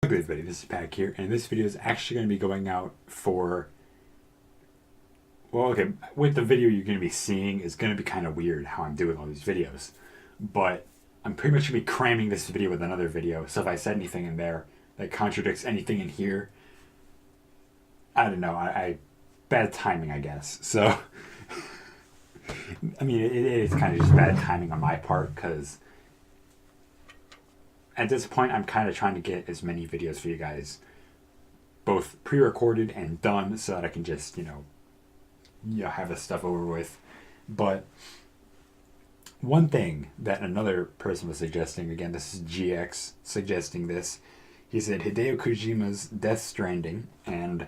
Look at everybody, this is Pack here, and this video is actually going to be going out for, well, okay, with the video you're going to be seeing, it's going to be kind of weird how I'm doing all these videos, but I'm pretty much going to be cramming this video with another video, so if I said anything in there that contradicts anything in here, I don't know, I bad timing, I guess, so, I mean, it is kind of just bad timing on my part, because at this point, I'm kind of trying to get as many videos for you guys, both pre-recorded and done, so that I can just, have this stuff over with. But one thing that another person was suggesting, again, this is GX suggesting this, he said Hideo Kojima's Death Stranding, and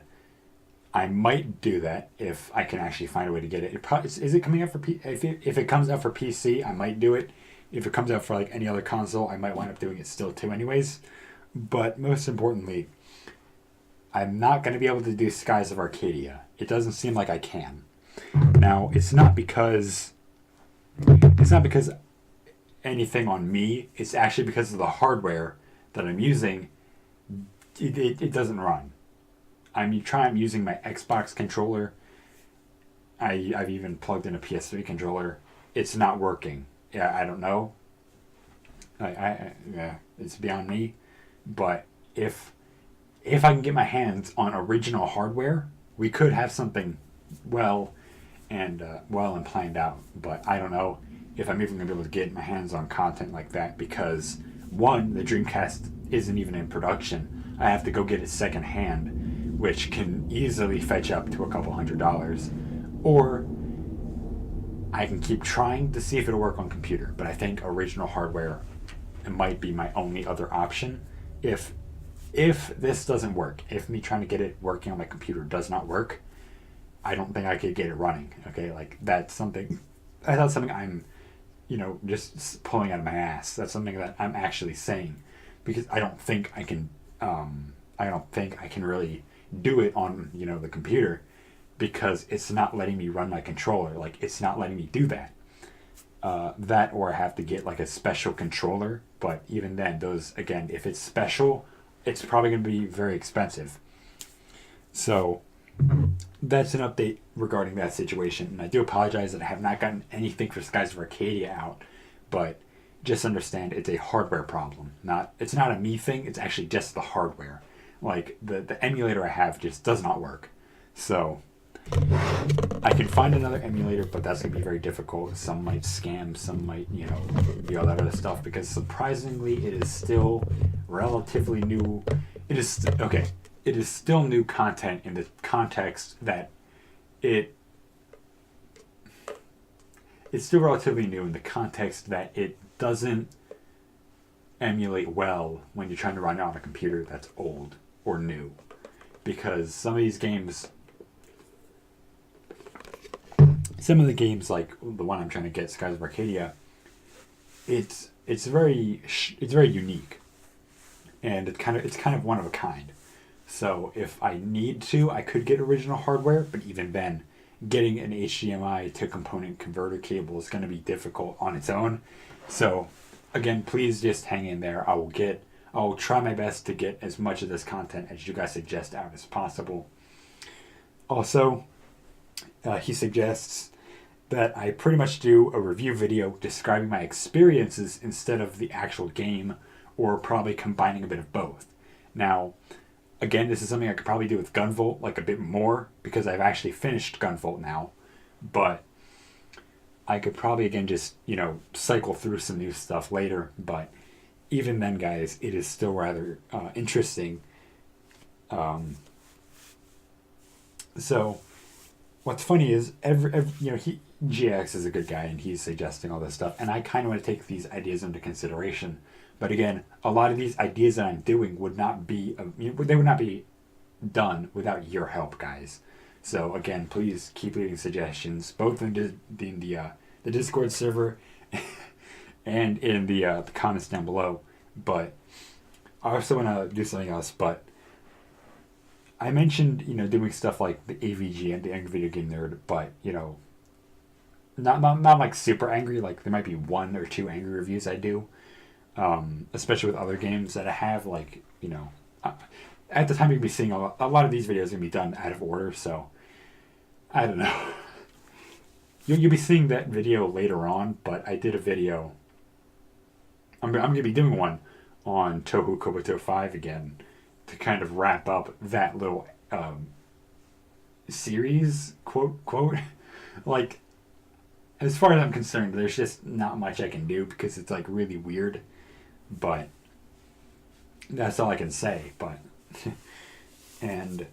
I might do that if I can actually find a way to get it. Is it coming out for if it comes out for PC, I might do it. If it comes out for like any other console, I might wind up doing it still too anyways. But most importantly, I'm not going to be able to do Skies of Arcadia. It doesn't seem like I can. Now, it's not because anything on me. It's actually because of the hardware that I'm using. It doesn't run. I'm using my Xbox controller. I've even plugged in a PS3 controller. It's not working. Yeah, I don't know. Yeah, it's beyond me. But if I can get my hands on original hardware, we could have something well and planned out. But I don't know if I'm even gonna be able to get my hands on content like that because one, the Dreamcast isn't even in production. I have to go get it secondhand, which can easily fetch up to a couple $100, or I can keep trying to see if it'll work on computer, but I think original hardware might be my only other option. If this doesn't work, if me trying to get it working on my computer does not work, I don't think I could get it running. Okay, like that's something I'm, just pulling out of my ass. That's something that I'm actually saying because I don't think I can really do it on, the computer. Because it's not letting me run my controller. Like, it's not letting me do that. That or I have to get, like, a special controller. But even then, those, again, if it's special, it's probably going to be very expensive. So, that's an update regarding that situation. And I do apologize that I have not gotten anything for Skies of Arcadia out. But just understand it's a hardware problem. It's not a me thing. It's actually just the hardware. Like, the emulator I have just does not work. So I can find another emulator, but that's going to be very difficult. Some might scam, some might, do all that other stuff, because surprisingly, it is still relatively new. It is still new content in the context that it's still relatively new in the context that it doesn't emulate well when you're trying to run it on a computer that's old or new. Because some of the games like the one I'm trying to get, Skies of Arcadia, it's very unique, and it's kind of one of a kind. So if I need to, I could get original hardware, but even then, getting an HDMI to component converter cable is going to be difficult on its own. So again, please just hang in there. I will try my best to get as much of this content as you guys suggest out as possible. Also, he suggests that I pretty much do a review video describing my experiences instead of the actual game, or probably combining a bit of both. Now, again, this is something I could probably do with Gunvolt, like a bit more, because I've actually finished Gunvolt now, but I could probably, again, just, cycle through some new stuff later, but even then, guys, it is still rather interesting. So what's funny is GX is a good guy and he's suggesting all this stuff, and I kind of want to take these ideas into consideration. But again, a lot of these ideas that I'm doing would not be done without your help, guys. So again, please keep leaving suggestions, both in the Discord server and in the comments down below. But I also want to do something else. But I mentioned, doing stuff like the AVG and the Angry Video Game Nerd, but, not like super angry. Like, there might be 1 or 2 angry reviews I do, especially with other games that I have, like, at the time you're gonna be seeing a lot of these videos gonna be done out of order. So I don't know. You'll be seeing that video later on, but I did a video. I'm gonna be doing one on Touhou Kobuto 5 again to kind of wrap up that little series, quote. Like, as far as I'm concerned, there's just not much I can do because it's like really weird, but that's all I can say. But and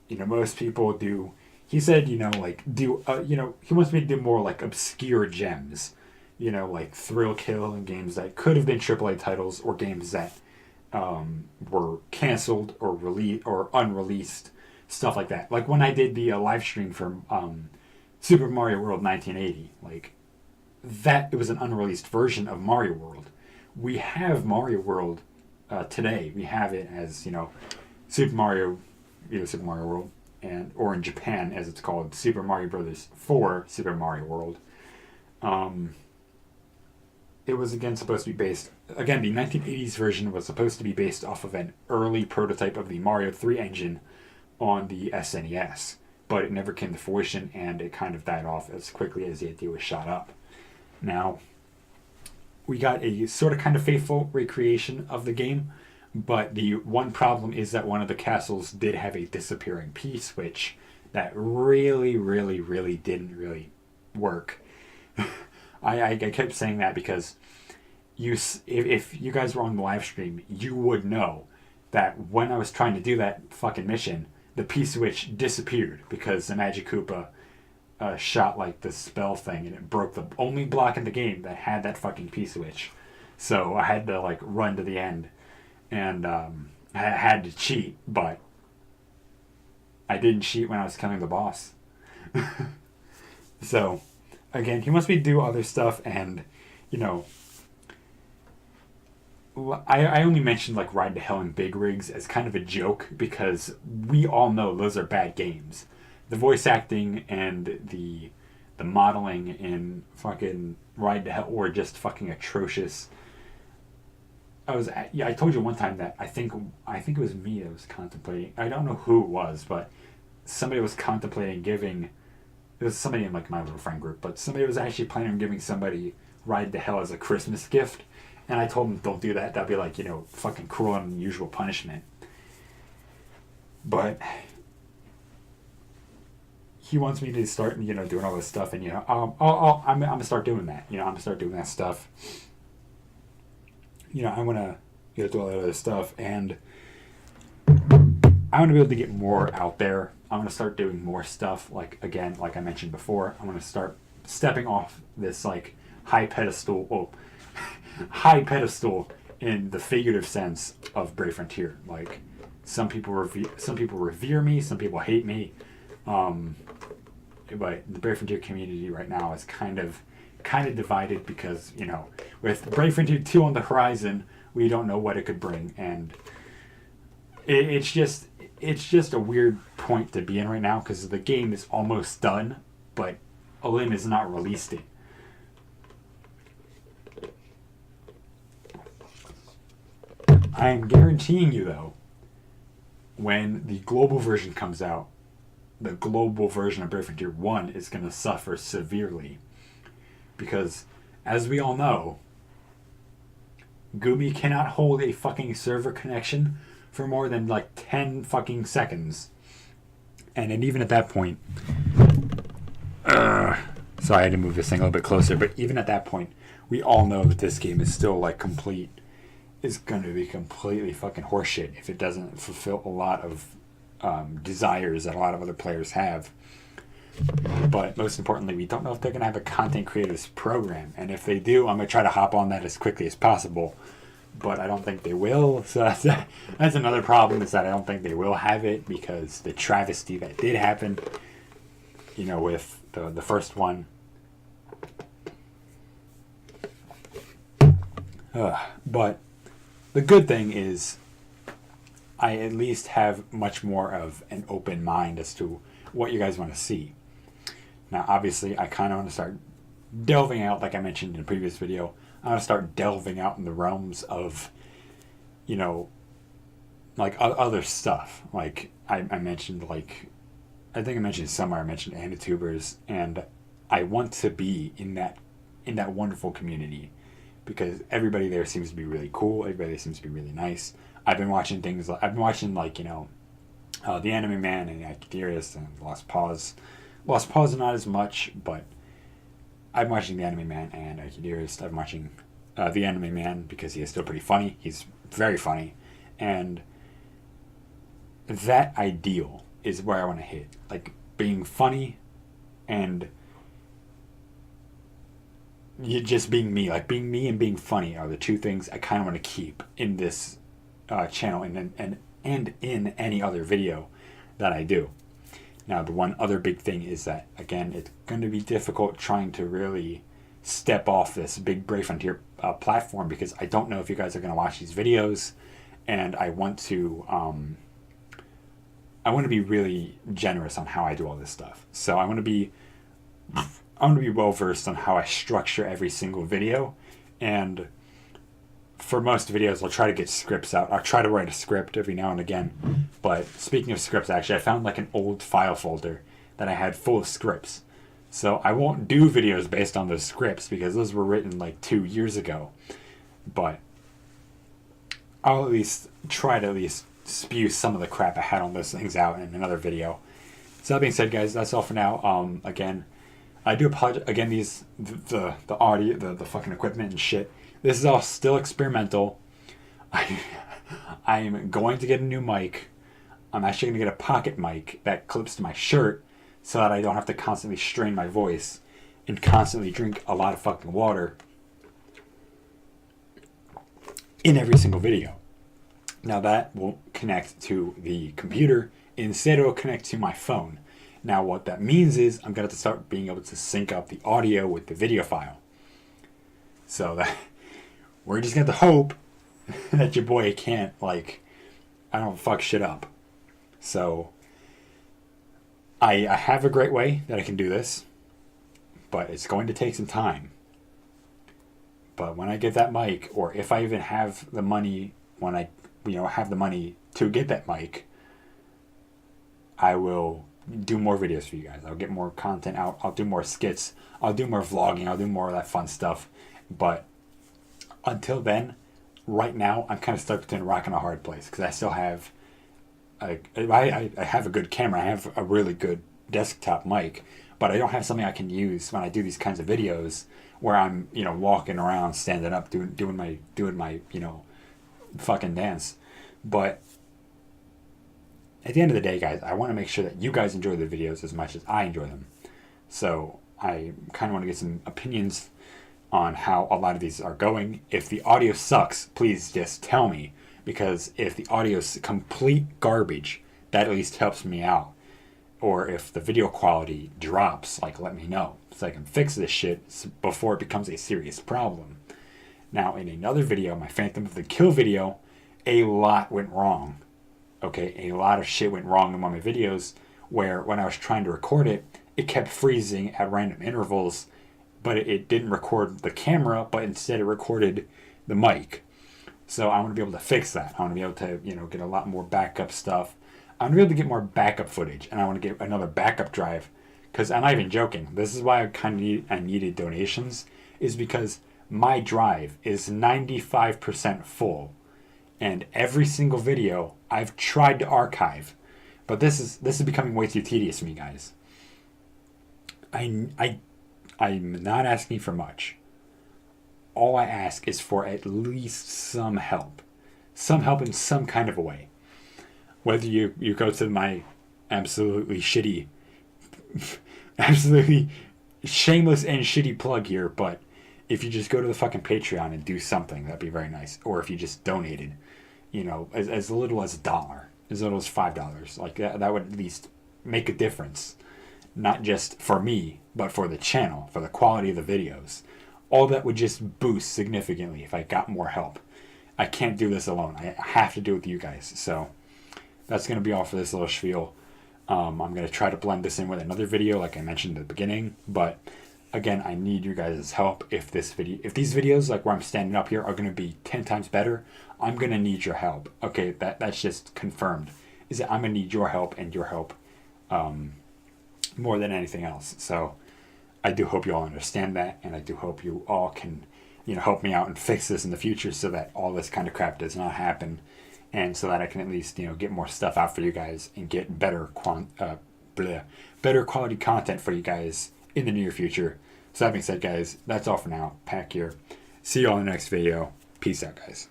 most people do. He said, he wants me to do more like obscure gems, like Thrill Kill and games that could have been AAA titles or games that were canceled or or unreleased, stuff like that. Like when I did the live stream for Super Mario World 1980, like that, it was an unreleased version of Mario World. We have Mario World today. We have it as Super Mario World, or in Japan as it's called, Super Mario Brothers 4 Super Mario World. It was again supposed to be based, again the 1980s version was supposed to be based off of an early prototype of the Mario 3 engine on the SNES, but it never came to fruition and it kind of died off as quickly as the idea was shot up. Now, we got a sort of kind of faithful recreation of the game, but the one problem is that one of the castles did have a disappearing piece, which that really, really, really didn't really work. I kept saying that because if you guys were on the live stream, you would know that when I was trying to do that fucking mission, the P-switch disappeared because the Magic Koopa shot like the spell thing and it broke the only block in the game that had that fucking P-switch. So I had to like run to the end. And I had to cheat, but I didn't cheat when I was killing the boss. So, again, he wants me to do other stuff, and, I only mentioned, like, Ride to Hell and Big Rigs as kind of a joke, because we all know those are bad games. The voice acting and the modeling in fucking Ride to Hell were just fucking atrocious. I told you one time that I think it was me that was contemplating. I don't know who it was, but somebody was contemplating giving. It was somebody in like my little friend group, but somebody was actually planning on giving somebody Ride to Hell as a Christmas gift, and I told him don't do that. That'd be like fucking cruel and unusual punishment. But he wants me to start doing all this stuff, and I'm gonna start doing that. I'm gonna start doing that stuff. I want to do all that other stuff, and I want to be able to get more out there. I'm going to start doing more stuff, like I mentioned before. I'm going to start stepping off this like high pedestal in the figurative sense of Brave Frontier. Like some people revere me, some people hate me, but the Brave Frontier community right now is kind of divided because with Brave Frontier 2 on the horizon, we don't know what it could bring, and it's just a weird point to be in right now because the game is almost done, but Olim has not released it. I am guaranteeing you though, when the global version comes out, the global version of Brave Frontier 1 is going to suffer severely. Because, as we all know, Gumi cannot hold a fucking server connection for more than like 10 fucking seconds. And even at that point, sorry, I had to move this thing a little bit closer, but even at that point, we all know that this game is still like is going to be completely fucking horseshit if it doesn't fulfill a lot of desires that a lot of other players have. But most importantly, we don't know if they're going to have a content creators program. And if they do, I'm going to try to hop on that as quickly as possible. But I don't think they will. So that's another problem, is that I don't think they will have it because the travesty that did happen, with the first one. But the good thing is I at least have much more of an open mind as to what you guys want to see. Now, obviously, I kind of want to start delving out, like I mentioned in a previous video. I want to start delving out in the realms of, like other stuff. Like I mentioned, like I think I mentioned somewhere. I mentioned Anitubers, and I want to be in that wonderful community because everybody there seems to be really cool. Everybody there seems to be really nice. I've been watching things. I've been watching like the Anime Man and Akidirius and Lost Pause. Lost Pause not as much, but I'm watching the Anime Man and Akidirius. I'm watching the Anime Man because he is still pretty funny. He's very funny, and that ideal is where I want to hit. Like being funny and you just being me. Like being me and being funny are the two things I kind of want to keep in this channel and in any other video that I do. Now, the one other big thing is that, again, it's going to be difficult trying to really step off this big Brave Frontier platform because I don't know if you guys are going to watch these videos, and I want to be really generous on how I do all this stuff. So I want to be well versed on how I structure every single video, and for most videos, I'll try to get scripts out. I'll try to write a script every now and again. But speaking of scripts, actually, I found like an old file folder that I had full of scripts. So I won't do videos based on those scripts because those were written like 2 years ago. But I'll at least try to at least spew some of the crap I had on those things out in another video. So that being said, guys, that's all for now. Again, I do apologize. Again, the audio, the fucking equipment and shit. This is all still experimental. I'm going to get a new mic. I'm actually going to get a pocket mic that clips to my shirt so that I don't have to constantly strain my voice and constantly drink a lot of fucking water in every single video. Now that will connect to the computer. Instead, it will connect to my phone. Now what that means is I'm going to have to start being able to sync up the audio with the video file. So that... we're just going to hope that your boy can't, like, I don't fuck shit up. So, I have a great way that I can do this, but it's going to take some time. But when I get that mic, or if I even have the money, when I, have the money to get that mic, I will do more videos for you guys. I'll get more content out. I'll do more skits. I'll do more vlogging. I'll do more of that fun stuff. But until then, right now, I'm kind of stuck between a rock and a hard place because I still have, I have a good camera. I have a really good desktop mic, but I don't have something I can use when I do these kinds of videos where I'm, walking around, standing up, doing my, fucking dance. But at the end of the day, guys, I want to make sure that you guys enjoy the videos as much as I enjoy them. So I kind of want to get some opinions on how a lot of these are going. If the audio sucks, please just tell me, because if the audio is complete garbage, that at least helps me out. Or if the video quality drops, like, let me know so I can fix this shit before it becomes a serious problem. Now, in another video, my Phantom of the Kill video, a lot went wrong. Okay, a lot of shit went wrong in one of my videos where when I was trying to record it, it kept freezing at random intervals, but it didn't record the camera, but instead it recorded the mic. So I want to be able to fix that. I want to be able to, get a lot more backup stuff. I want to be able to get more backup footage, and I want to get another backup drive, because I'm not even joking. This is why I needed donations, is because my drive is 95% full, and every single video I've tried to archive, but this is becoming way too tedious for me, guys. I'm not asking for much. All I ask is for at least some help in some kind of a way. Whether you go to my absolutely shameless and shitty plug here, but if you just go to the fucking Patreon and do something, that'd be very nice. Or if you just donated, as little as $1, as little as $5, like that would at least make a difference. Not just for me, but for the channel, for the quality of the videos. All that would just boost significantly if I got more help. I can't do this alone. I have to do it with you guys. So that's going to be all for this little spiel. I'm going to try to blend this in with another video like I mentioned at the beginning. But again, I need your guys' help. If these videos, like where I'm standing up here, are going to be 10 times better, I'm going to need your help. Okay, that's just confirmed. Is that I'm going to need your help and your help more than anything else. So I do hope you all understand that, and I do hope you all can, help me out and fix this in the future so that all this kind of crap does not happen, and so that I can at least, get more stuff out for you guys and get better quality content for you guys in the near future. So that being said, guys, that's all for now. Pack here. See you all in the next video. Peace out, guys.